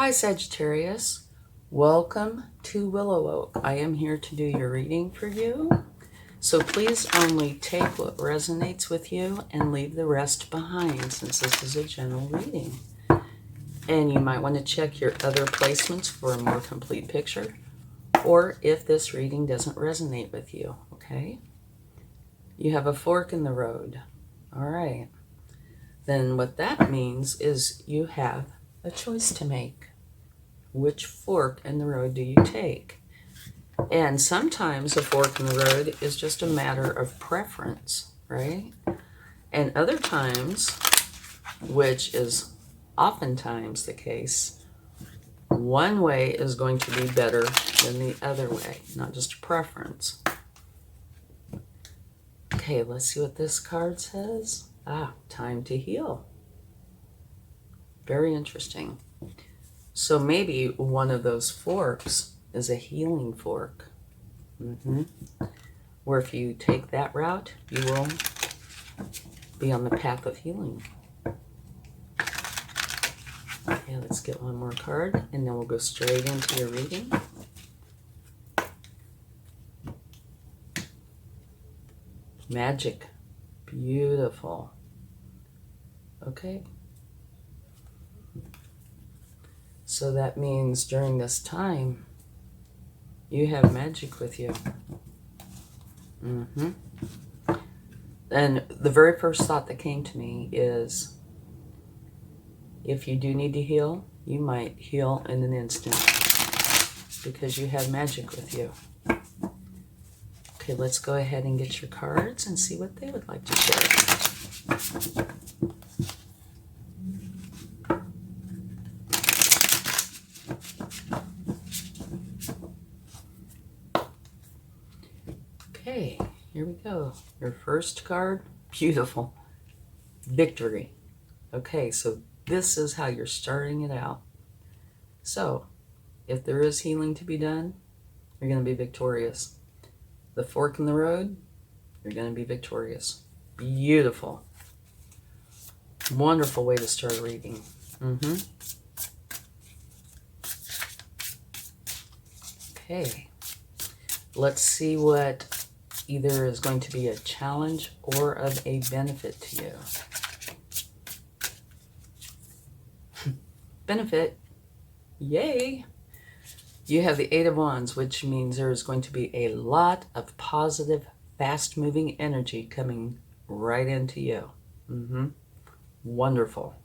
Hi Sagittarius, welcome to WillowOAK. I am here to do your reading for you. So please only take what resonates with you and leave the rest behind, since this is a general reading. And you might want to check your other placements for a more complete picture, or if this reading doesn't resonate with you, okay? You have a fork in the road. All right. Then what that means is you have a choice to make. Which fork in the road do you take? And sometimes a fork in the road is just a matter of preference, right? And other times, which is oftentimes the case, one way is going to be better than the other way, not just a preference. Okay, let's see what this card says. Time to heal. Very interesting. So maybe one of those forks is a healing fork. Where if you take that route, you will be on the path of healing. Okay, let's get one more card, and then we'll go straight into your reading. Magic. Beautiful. Okay. So that means during this time, you have magic with you. And the very first thought that came to me is, if you do need to heal, you might heal in an instant because you have magic with you. Okay, let's go ahead and get your cards and see what they would like to share. Okay, here we go. Your first card, beautiful. Victory. Okay, so this is how you're starting it out. So, if there is healing to be done, you're going to be victorious. The fork in the road, you're going to be victorious. Beautiful. Wonderful way to start a reading. Okay. Let's see what either is going to be a challenge or of a benefit to you. Benefit. Yay! You have the Eight of Wands, which means there is going to be a lot of positive, fast-moving energy coming right into you. Wonderful.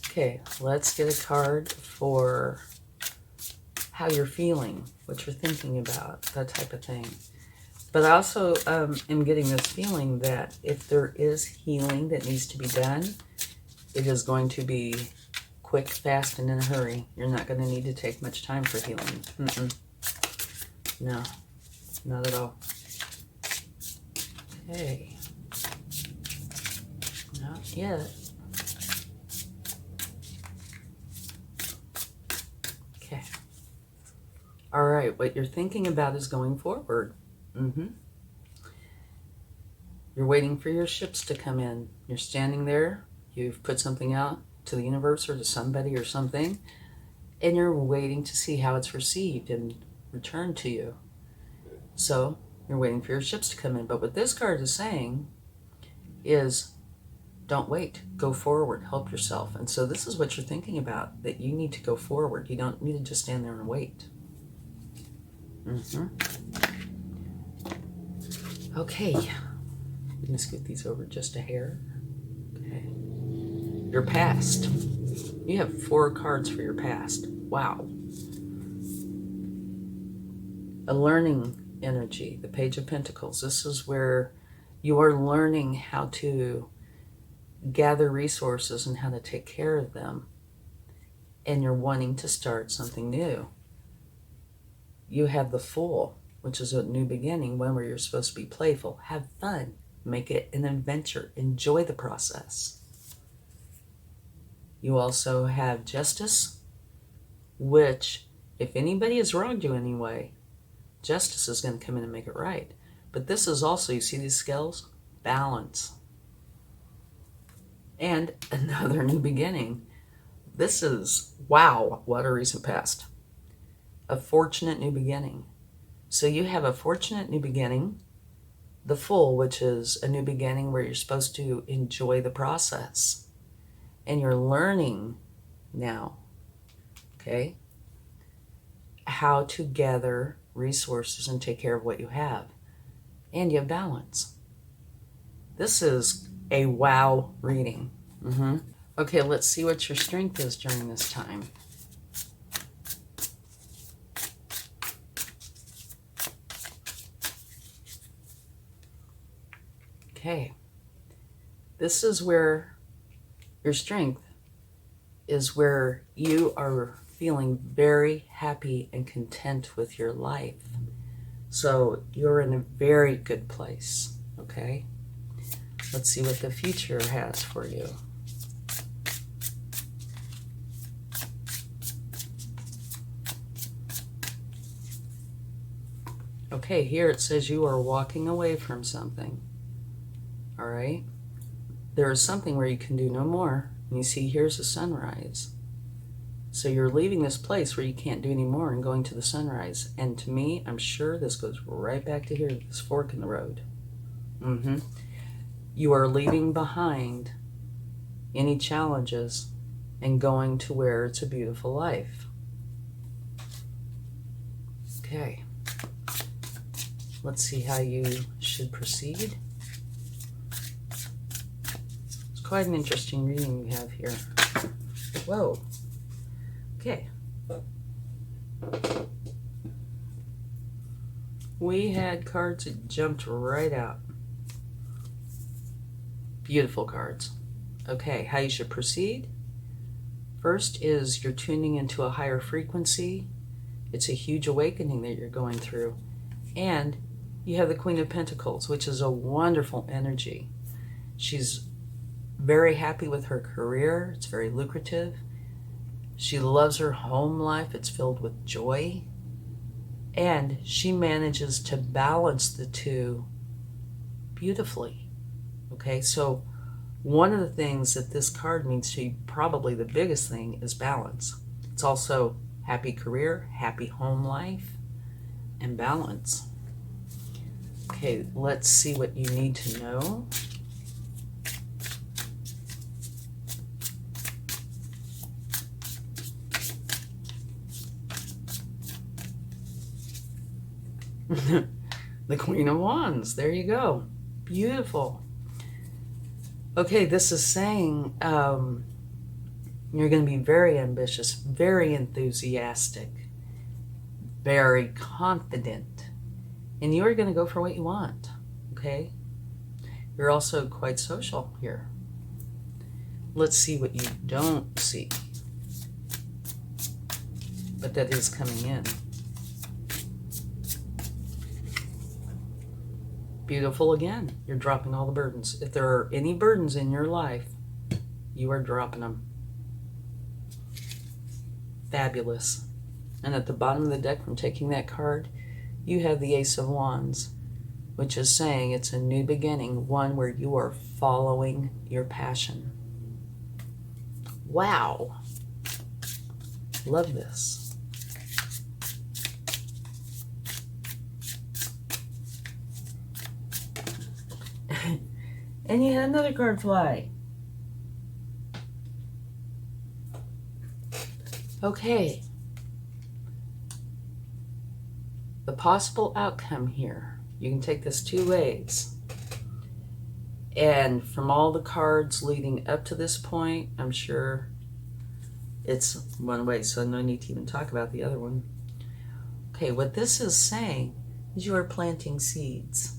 Okay, let's get a card for how you're feeling, what you're thinking about, that type of thing. But I also am getting this feeling that if there is healing that needs to be done, it is going to be quick, fast, and in a hurry. You're not going to need to take much time for healing. No, not at all. Okay. Not yet. Okay. All right, what you're thinking about is going forward. You're waiting for your ships to come in. You're standing there. You've put something out to the universe or to somebody or something, and you're waiting to see how it's received and returned to you. So you're waiting for your ships to come in. But what this card is saying is, don't wait. Go forward. Help yourself. And so this is what you're thinking about, that you need to go forward. You don't need to just stand there and wait. Okay. I'm going to scoot these over just a hair. Okay. Your past. You have 4 cards for your past. Wow. A learning energy, the Page of Pentacles. This is where you are learning how to gather resources and how to take care of them. And you're wanting to start something new. You have the Fool, which is a new beginning, one where you're supposed to be playful, have fun, make it an adventure, enjoy the process. You also have Justice, which, if anybody has wronged you anyway, Justice is going to come in and make it right. But this is also, you see these scales? Balance. And another new beginning. This is, wow, what a recent past. A fortunate new beginning. So you have a fortunate new beginning, the Fool, which is a new beginning where you're supposed to enjoy the process. And you're learning now, okay, how to gather resources and take care of what you have. And you have balance. This is a wow reading. Okay, let's see what your strength is during this time. Okay, this is where your strength is, where you are feeling very happy and content with your life. So you're in a very good place, okay? Let's see what the future has for you. Okay, here it says you are walking away from something. All right? There is something where you can do no more. And you see, here's a sunrise. So you're leaving this place where you can't do any more and going to the sunrise. And to me, I'm sure this goes right back to here, this fork in the road. You are leaving behind any challenges and going to where it's a beautiful life. Okay. Let's see how you should proceed. It's quite an interesting reading we have here. Whoa. Okay. We had cards that jumped right out. Beautiful cards. Okay, how you should proceed. First is you're tuning into a higher frequency. It's a huge awakening that you're going through. And you have the Queen of Pentacles, which is a wonderful energy. She's very happy with her career. It's very lucrative. She loves her home life. It's filled with joy. And she manages to balance the two beautifully. Okay, so one of the things that this card means to you, probably the biggest thing, is balance. It's also happy career, happy home life, and balance. Okay, let's see what you need to know. The Queen of Wands, there you go. Beautiful. Okay, this is saying you're going to be very ambitious, very enthusiastic, very confident, and you're going to go for what you want, okay? You're also quite social here. Let's see what you don't see, but that is coming in. Beautiful again. You're dropping all the burdens. If there are any burdens in your life, you are dropping them. Fabulous. And at the bottom of the deck, from taking that card, you have the Ace of Wands, which is saying it's a new beginning, one where you are following your passion. Wow. Love this. And you had another card fly. Okay. The possible outcome here. You can take this two ways. And from all the cards leading up to this point, I'm sure it's one way, so no need to even talk about the other one. Okay, what this is saying is you are planting seeds.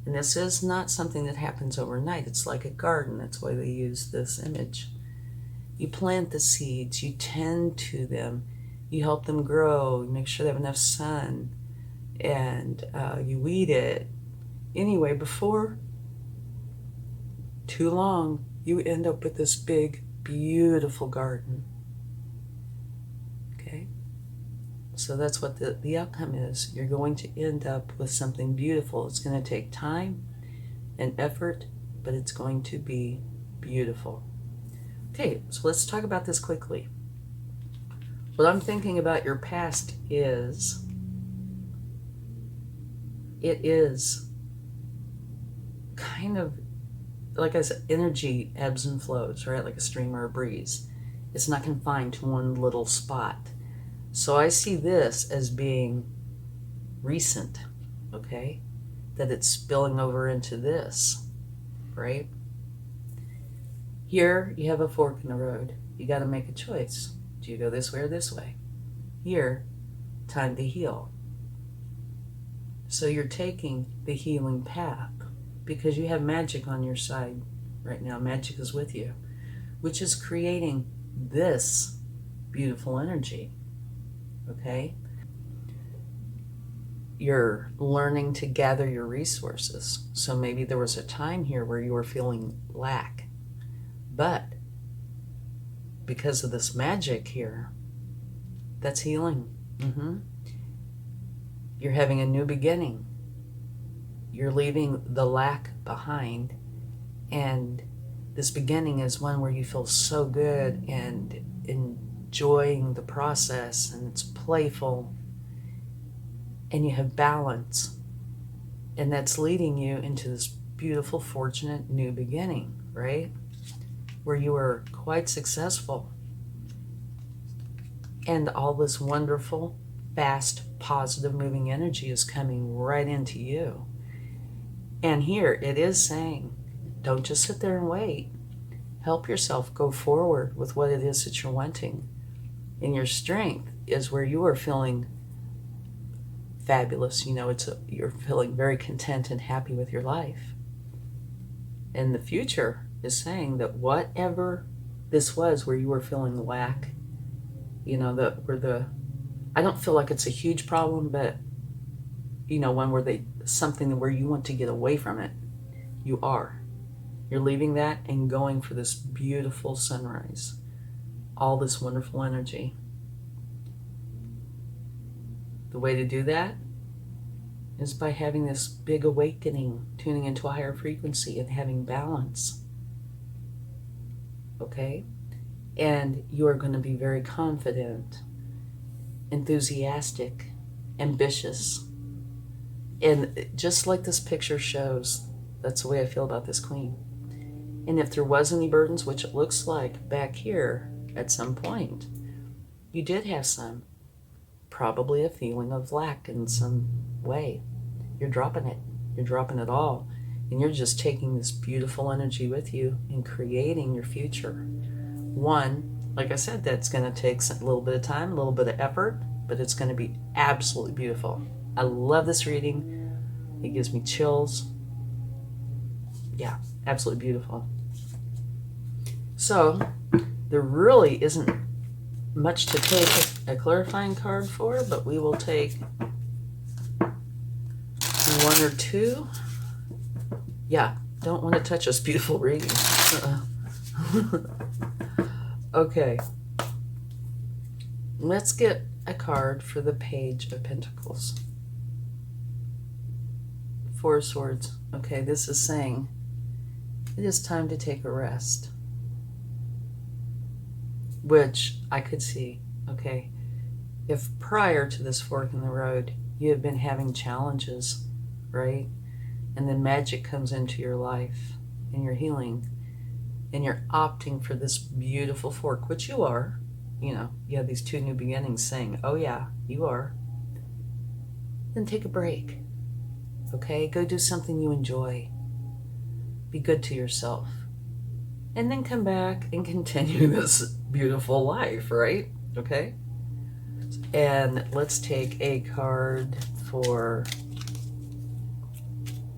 And this is not something that happens overnight. It's like a garden. That's why they use this image. You plant the seeds, you tend to them, you help them grow, you make sure they have enough sun, and you weed it. Anyway, before too long, you end up with this big, beautiful garden. Okay? So that's what the outcome is. You're going to end up with something beautiful. It's going to take time and effort, but it's going to be beautiful. Okay, so let's talk about this quickly. What I'm thinking about your past is, it is kind of, like I said, energy ebbs and flows, right? Like a stream or a breeze. It's not confined to one little spot. So I see this as being recent, okay? That it's spilling over into this, right? Here, you have a fork in the road. You got to make a choice. Do you go this way or this way? Here, time to heal. So you're taking the healing path because you have magic on your side right now. Magic is with you, which is creating this beautiful energy, okay? You're learning to gather your resources. So maybe there was a time here where you were feeling lack, but because of this magic here, that's healing. You're having a new beginning. You're leaving the lack behind, and this beginning is one where you feel so good and enjoying the process, and it's playful, and you have balance, and that's leading you into this beautiful, fortunate new beginning, right? Where you are quite successful, and all this wonderful, fast, positive moving energy is coming right into you. And here it is saying, don't just sit there and wait. Help yourself go forward with what it is that you're wanting. And your strength is where you are feeling fabulous. You know, you're feeling very content and happy with your life. And the future is saying that whatever this was where you were feeling lack, you know, I don't feel like it's a huge problem, but you know, one where something where you want to get away from it, you're leaving that and going for this beautiful sunrise, all this wonderful energy. The way to do that is by having this big awakening, tuning into a higher frequency and having balance. Okay? And you are going to be very confident, enthusiastic, ambitious. And just like this picture shows, that's the way I feel about this queen. And if there was any burdens, which it looks like back here at some point, you did have some, probably a feeling of lack in some way. You're dropping it. You're dropping it all. And you're just taking this beautiful energy with you and creating your future. One, like I said, that's going to take a little bit of time, a little bit of effort, but it's going to be absolutely beautiful. I love this reading. It gives me chills. Yeah, absolutely beautiful. So, there really isn't much to take a clarifying card for, but we will take one or two. Yeah, don't want to touch this beautiful reading. Okay. Let's get a card for the Page of Pentacles. Four of Swords. Okay, this is saying it is time to take a rest. Which I could see, okay? If prior to this fork in the road, you have been having challenges, right? And then magic comes into your life and you're healing and you're opting for this beautiful fork, which you are. You know, you have these two new beginnings saying, oh yeah, you are. Then take a break, okay? Go do something you enjoy. Be good to yourself. And then come back and continue this beautiful life, right? Okay? And let's take a card for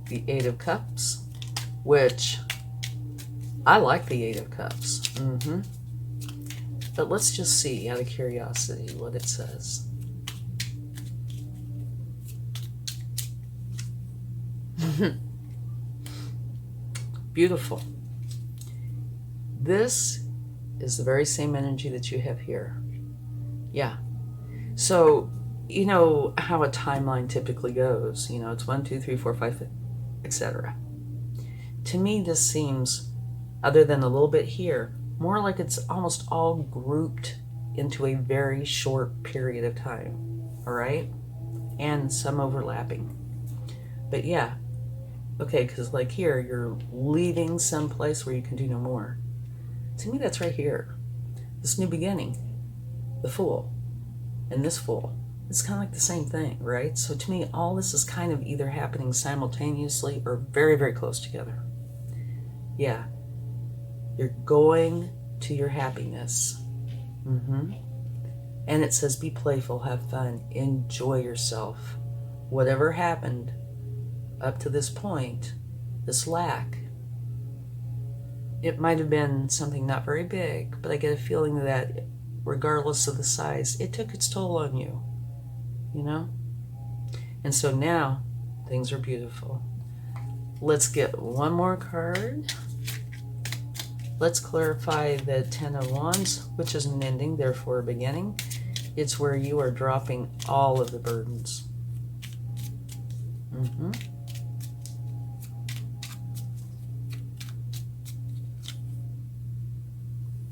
the Eight of Cups, which I like the Eight of Cups. But let's just see, out of curiosity, what it says. Beautiful. This is the very same energy that you have here. Yeah. So, you know how a timeline typically goes. You know, it's 1, 2, 3, 4, 5, etc. To me, this seems, other than a little bit here, more like it's almost all grouped into a very short period of time, all right? And some overlapping. But yeah, okay, because like here, you're leaving some place where you can do no more. To me, that's right here. This new beginning, the Fool, and this Fool. It's kind of like the same thing, right? So to me, all this is kind of either happening simultaneously or very, very close together. Yeah, you're going to your happiness. And it says be playful, have fun, enjoy yourself. Whatever happened up to this point, this lack, it might have been something not very big, but I get a feeling that regardless of the size, it took its toll on you, you know? And so now things are beautiful. Let's get one more card. Let's clarify the Ten of Wands, which is an ending, therefore a beginning. It's where you are dropping all of the burdens.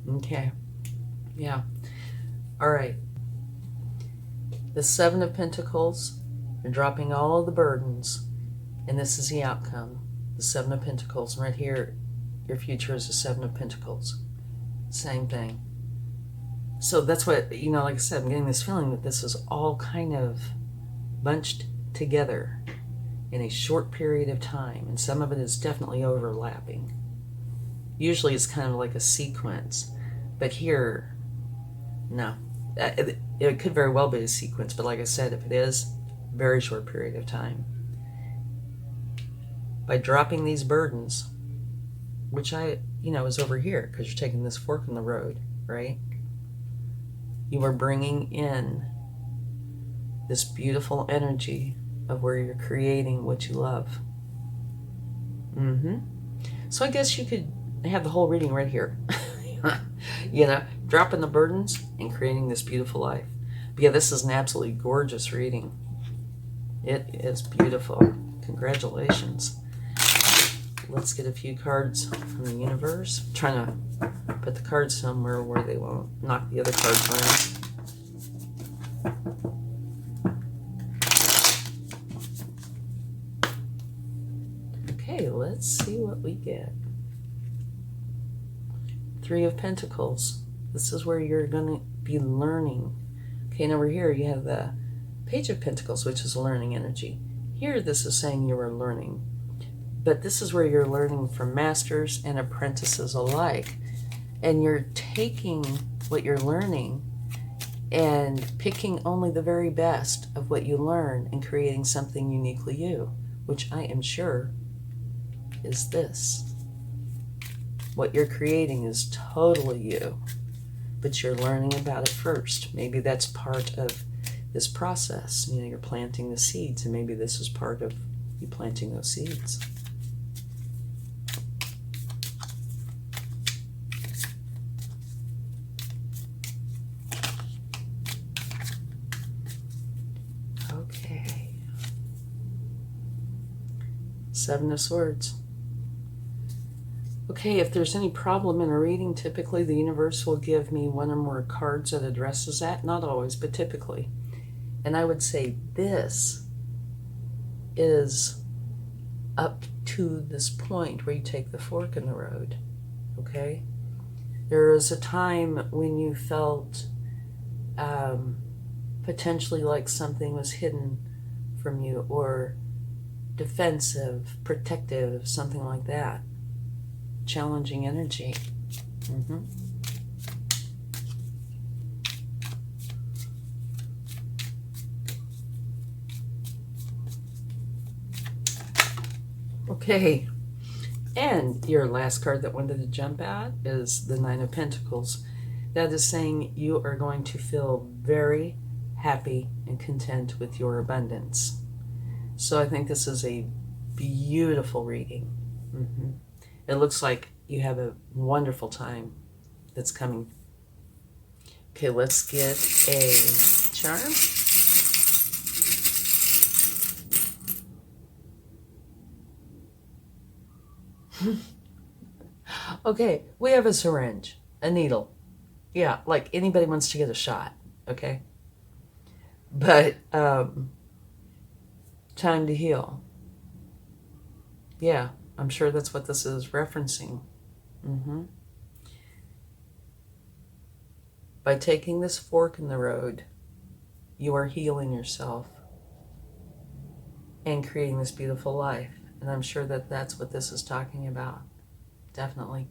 Okay. Yeah. All right. The Seven of Pentacles, you're dropping all of the burdens, and this is the outcome. The Seven of Pentacles, and right here, your future is the Seven of Pentacles. Same thing. So that's what, you know, like I said, I'm getting this feeling that this is all kind of bunched together in a short period of time, and some of it is definitely overlapping. Usually it's kind of like a sequence, but here, no. It could very well be a sequence, but like I said, if it is, very short period of time. By dropping these burdens, which is over here, because you're taking this fork in the road, right? You are bringing in this beautiful energy of where you're creating what you love. So I guess you could have the whole reading right here. You know, dropping the burdens and creating this beautiful life. But yeah, this is an absolutely gorgeous reading. It is beautiful. Congratulations. Let's get a few cards from the universe. I'm trying to put the cards somewhere where they won't knock the other cards around. Okay, let's see what we get. Three of Pentacles. This is where you're going to be learning. Okay, and over here you have the Page of Pentacles, which is learning energy. Here this is saying you are learning. But this is where you're learning from masters and apprentices alike. And you're taking what you're learning and picking only the very best of what you learn and creating something uniquely you, which I am sure is this. What you're creating is totally you, but you're learning about it first. Maybe that's part of this process. You know, you're planting the seeds, and maybe this is part of you planting those seeds. Okay. Seven of Swords. Okay, if there's any problem in a reading, typically the universe will give me one or more cards that addresses that. Not always, but typically. And I would say this is up to this point where you take the fork in the road, okay? There was a time when you felt potentially like something was hidden from you, or defensive, protective, something like that. Challenging energy. Okay, and your last card that wanted to jump out is the Nine of Pentacles. That is saying you are going to feel very happy and content with your abundance. So I think this is a beautiful reading. It looks like you have a wonderful time that's coming. Okay, let's get a charm. Okay, we have a syringe. A needle. Yeah, like anybody wants to get a shot, okay? But time to heal. Yeah, I'm sure that's what this is referencing. Mm-hmm. By taking this fork in the road, you are healing yourself and creating this beautiful life. And I'm sure that that's what this is talking about. Definitely.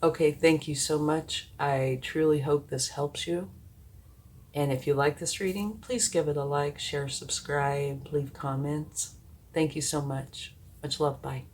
Okay, thank you so much. I truly hope this helps you. And if you like this reading, please give it a like, share, subscribe, leave comments. Thank you so much. Much love. Bye.